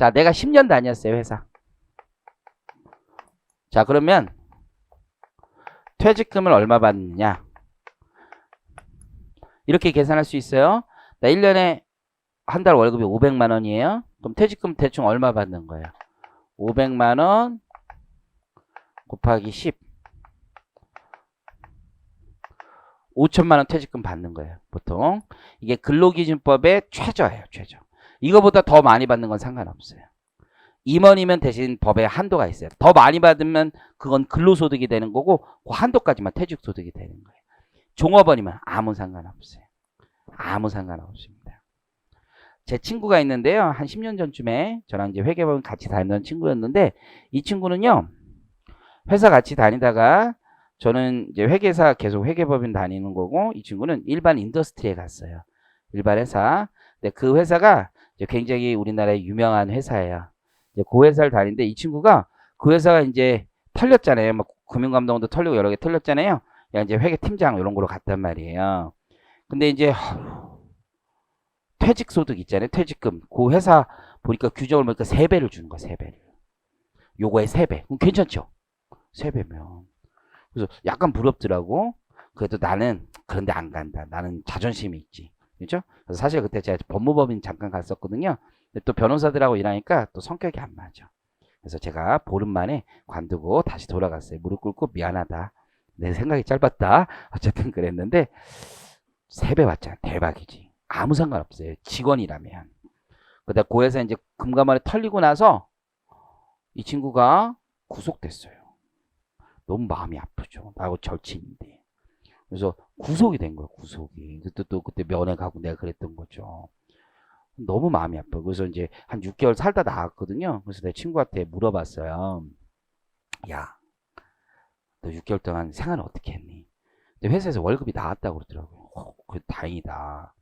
자, 내가 10년 다녔어요, 회사. 자, 그러면 퇴직금을 얼마 받느냐? 이렇게 계산할 수 있어요. 나 1년에 한 달 월급이 500만 원이에요. 그럼 퇴직금 대충 얼마 받는 거예요? 500만 원 곱하기 10. 5천만 원 퇴직금 받는 거예요, 보통. 이게 근로기준법의 최저예요, 최저. 이거보다 더 많이 받는 건 상관없어요. 임원이면 대신 법에 한도가 있어요. 더 많이 받으면 그건 근로소득이 되는 거고 그 한도까지만 퇴직소득이 되는 거예요. 종업원이면 아무 상관없어요. 아무 상관없습니다. 제 친구가 있는데요. 한 10년 전쯤에 저랑 이제 회계법인 같이 다니던 친구였는데 이 친구는요. 회사 같이 다니다가 저는 이제 회계사 계속 회계법인 다니는 거고 이 친구는 일반 인더스트리에 갔어요. 일반 회사. 근데 그 회사가 이제 굉장히 우리나라의 유명한 회사예요. 이제 그 회사를 다니는데 이 친구가 그 회사가 이제 털렸잖아요. 막 금융감독원도 털리고 여러 개 털렸잖아요. 야 이제 회계팀장 이런 거로 갔단 말이에요. 근데 이제 퇴직소득 있잖아요. 퇴직금. 그 회사 보니까 규정을 보니까 3배를 주는 거야. 3배를. 요거에 3배. 그럼 괜찮죠? 3배면. 그래서 약간 부럽더라고. 그래도 나는 그런데 안 간다. 나는 자존심이 있지. 그렇죠? 그래서 사실 그때 제가 법무법인 잠깐 갔었거든요. 근데 또 변호사들하고 일하니까 또 성격이 안 맞아. 그래서 제가 보름 만에 관두고 다시 돌아갔어요. 무릎 꿇고 미안하다. 내 생각이 짧았다. 어쨌든 그랬는데 3배 왔잖아. 대박이지. 아무 상관없어요. 직원이라면. 그다음 그 회사 이제 금감원에 털리고 나서 이 친구가 구속됐어요. 너무 마음이 아프죠. 나하고 절친인데. 그래서 구속이 된 거예요. 구속이. 그때 또 그때 면회 가고 내가 그랬던 거죠. 너무 마음이 아파요. 그래서 이제 한 6개월 살다 나왔거든요. 그래서 내 친구한테 물어봤어요. 야, 너 6개월 동안 생활을 어떻게 했니? 근데 회사에서 월급이 나왔다고 그러더라고요. 그 다행이다.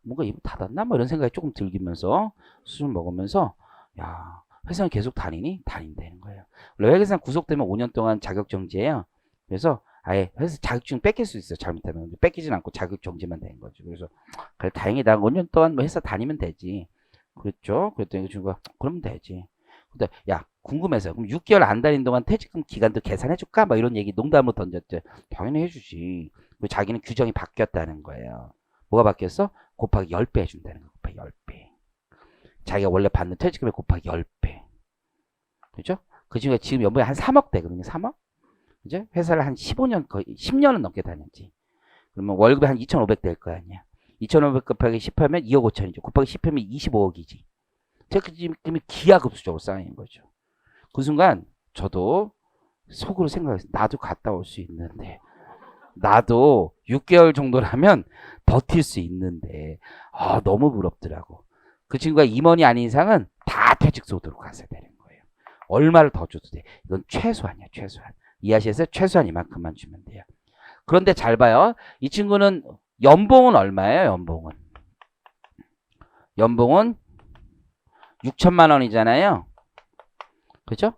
뭔가 입 닫았나? 뭐 이런 생각이 조금 들기면서 술 먹으면서 야, 회사는 계속 다니니? 다닌다는 거예요. 원래 회계사 구속되면 5년 동안 자격정지예요. 그래서 아예 회사 자격증 뺏길 수 있어요. 잘못하면. 뺏기진 않고 자격정지만 되는 거죠. 그래서 그래 다행이다. 5년 동안 뭐 회사 다니면 되지. 그랬죠. 그랬더니 그 친구가 그러면 되지. 근데 야 궁금해서 그럼 6개월 안 다닌 동안 퇴직금 기간도 계산해 줄까? 막 이런 얘기 농담으로 던졌죠. 당연히 해주지. 자기는 규정이 바뀌었다는 거예요. 뭐가 바뀌었어? 곱하기 10배 해준다는 거. 곱하기 10배. 자기가 원래 받는 퇴직금에 곱하기 10배. 그죠? 그 친구가 지금 연봉이 한 3억 되거든요. 3억? 그죠? 회사를 한 15년, 거의 10년은 넘게 다녔지. 그러면 월급이 한 2,500 될 거 아니야. 2,500 곱하기 10 하면 2억 5천이죠. 곱하기 10 하면 25억이지. 퇴직금이 기하급수적으로 쌓이는 거죠. 그 순간 저도 속으로 생각했어요. 나도 갔다 올 수 있는데. 나도 6개월 정도라면 버틸 수 있는데 너무 부럽더라고. 그 친구가 임원이 아닌 이상은 다 퇴직소득으로 갔어야 되는 거예요. 얼마를 더 줘도 돼. 이건 최소한이야. 최소한. 이해하시겠어요? 최소한 이만큼만 주면 돼요. 그런데 잘 봐요. 이 친구는 연봉은 얼마예요? 연봉은 6천만 원이잖아요. 그죠?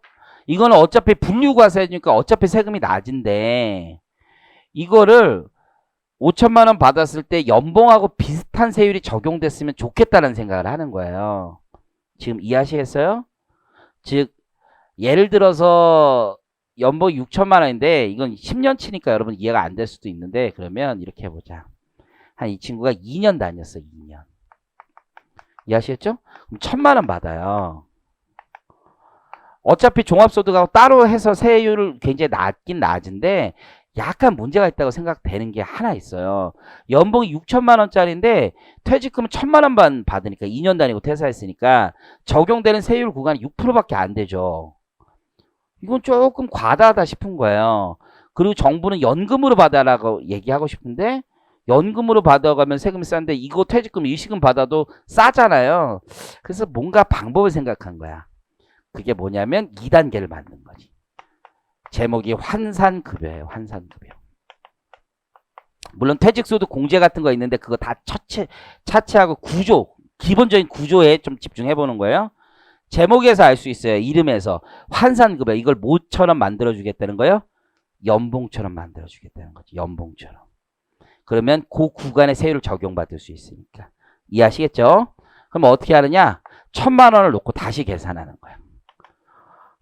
이거는 어차피 분류과세니까 어차피 세금이 낮은데 이거를 5천만 원 받았을 때 연봉하고 비슷한 세율이 적용됐으면 좋겠다는 생각을 하는 거예요. 지금 이해하시겠어요? 즉 예를 들어서 연봉 6천만 원인데 이건 10년치니까 여러분 이해가 안 될 수도 있는데 그러면 이렇게 해보자. 한 이 친구가 2년 다녔어. 2년. 이해하시겠죠? 그럼 1,000만 원 받아요. 어차피 종합소득하고 따로 해서 세율을 굉장히 낮긴 낮은데 약간 문제가 있다고 생각되는 게 하나 있어요. 연봉이 6천만 원짜리인데 퇴직금은 1,000만 원만 받으니까 2년 다니고 퇴사했으니까 적용되는 세율 구간이 6%밖에 안 되죠. 이건 조금 과다하다 싶은 거예요. 그리고 정부는 연금으로 받아라고 얘기하고 싶은데 연금으로 받아가면 세금이 싼데 이거 퇴직금 일시금 받아도 싸잖아요. 그래서 뭔가 방법을 생각한 거야. 그게 뭐냐면 2단계를 만든 거지. 제목이 환산급여예요. 환산급여. 물론 퇴직소득 공제 같은 거 있는데 그거 다 차치하고 구조, 기본적인 구조에 좀 집중해 보는 거예요. 제목에서 알 수 있어요. 이름에서 환산급여. 이걸 뭐처럼 만들어주겠다는 거예요? 연봉처럼 만들어주겠다는 거지. 연봉처럼. 그러면 그 구간의 세율을 적용받을 수 있으니까. 이해하시겠죠? 그럼 어떻게 하느냐? 천만 원을 놓고 다시 계산하는 거야.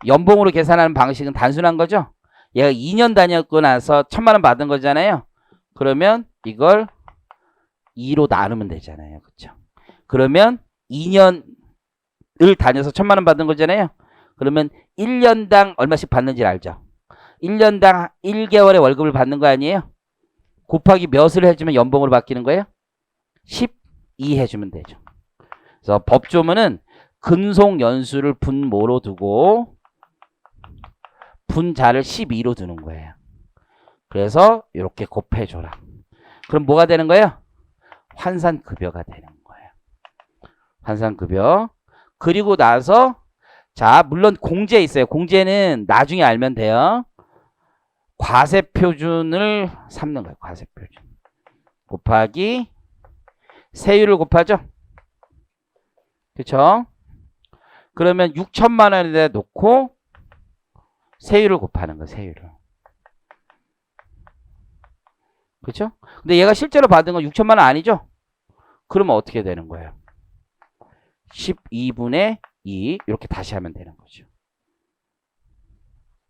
연봉으로 계산하는 방식은 단순한 거죠. 얘가 2년 다녔고 나서 천만 원 받은 거잖아요. 그러면 이걸 2로 나누면 되잖아요. 그렇죠? 그러면 2년을 다녀서 천만 원 받은 거잖아요. 그러면 1년당 얼마씩 받는지 알죠? 1년당 1개월의 월급을 받는 거 아니에요? 곱하기 몇을 해주면 연봉으로 바뀌는 거예요? 12 해주면 되죠. 그래서 법조문은 근속 연수를 분모로 두고 분자를 12로 두는 거예요. 그래서 이렇게 곱해줘라. 그럼 뭐가 되는 거예요? 환산급여가 되는 거예요. 환산급여. 그리고 나서 자, 물론 공제 있어요. 공제는 나중에 알면 돼요. 과세표준을 삼는 거예요. 과세표준. 곱하기 세율을 곱하죠. 그렇죠? 그러면 6천만 원에다 놓고 세율을 곱하는 거예요. 세율을. 그렇죠? 근데 얘가 실제로 받은 건 6천만 원 아니죠? 그러면 어떻게 되는 거예요? 12분의 2 이렇게 다시 하면 되는 거죠.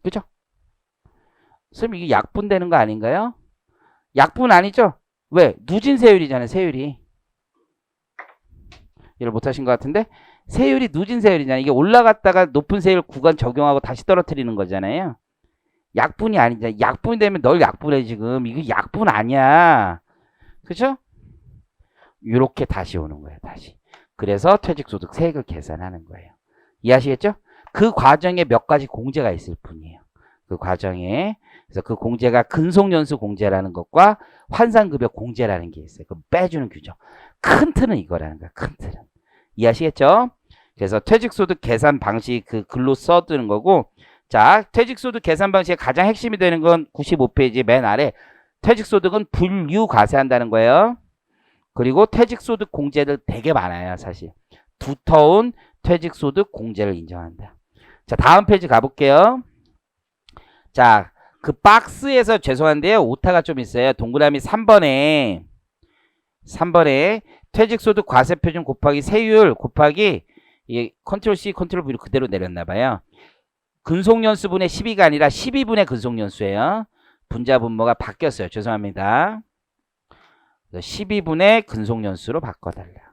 그렇죠? 선생님 이게 약분되는 거 아닌가요? 약분 아니죠? 왜? 누진 세율이잖아요. 세율이. 이해를 못하신 것 같은데 세율이 누진 세율이잖아요. 이게 올라갔다가 높은 세율 구간 적용하고 다시 떨어뜨리는 거잖아요. 약분이 아니잖아요. 약분이 되면 널 약분해 지금. 이거 약분 아니야. 그죠? 이렇게 다시 오는 거예요. 다시. 그래서 퇴직소득 세액을 계산하는 거예요. 이해하시겠죠? 그 과정에 몇 가지 공제가 있을 뿐이에요. 그 과정에. 그래서 그 공제가 근속연수 공제라는 것과 환산급여 공제라는 게 있어요. 그 빼주는 규정. 큰 틀은 이거라는 거야. 큰 틀은. 이해하시겠죠? 그래서 퇴직소득 계산 방식 그 글로 써두는 거고 자, 퇴직소득 계산 방식의 가장 핵심이 되는 건 95페이지 맨 아래 퇴직소득은 분류과세한다는 거예요. 그리고 퇴직소득 공제들 되게 많아요. 사실. 두터운 퇴직소득 공제를 인정한다. 자, 다음 페이지 가볼게요. 자, 그 박스에서 죄송한데요. 오타가 좀 있어요. 동그라미 3번에 퇴직소득 과세표준 곱하기 세율 곱하기 이게 컨트롤 C 컨트롤 V로 그대로 내렸나 봐요. 근속연수분의 12가 아니라 12분의 근속연수예요. 분자 분모가 바뀌었어요. 죄송합니다. 12분의 근속연수로 바꿔달라.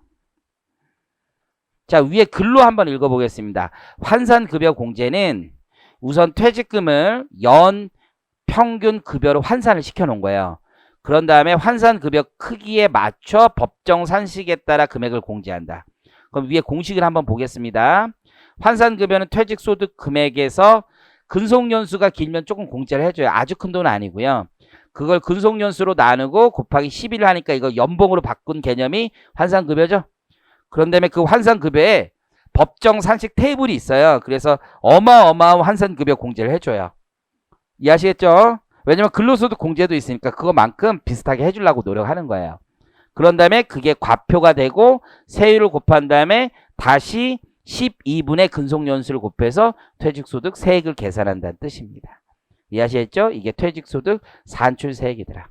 자, 위에 글로 한번 읽어보겠습니다. 환산급여 공제는 우선 퇴직금을 연 평균 급여로 환산을 시켜놓은 거예요. 그런 다음에 환산급여 크기에 맞춰 법정 산식에 따라 금액을 공제한다. 그럼 위에 공식을 한번 보겠습니다. 환산급여는 퇴직소득 금액에서 근속연수가 길면 조금 공제를 해줘요. 아주 큰 돈은 아니고요. 그걸 근속연수로 나누고 곱하기 11을 하니까 이거 연봉으로 바꾼 개념이 환산급여죠. 그런 다음에 그 환산급여에 법정 산식 테이블이 있어요. 그래서 어마어마한 환산급여 공제를 해줘요. 이해하시겠죠? 왜냐면 근로소득 공제도 있으니까 그거만큼 비슷하게 해주려고 노력하는 거예요. 그런 다음에 그게 과표가 되고 세율을 곱한 다음에 다시 12분의 근속연수를 곱해서 퇴직소득 세액을 계산한다는 뜻입니다. 이해하시겠죠? 이게 퇴직소득 산출세액이더라.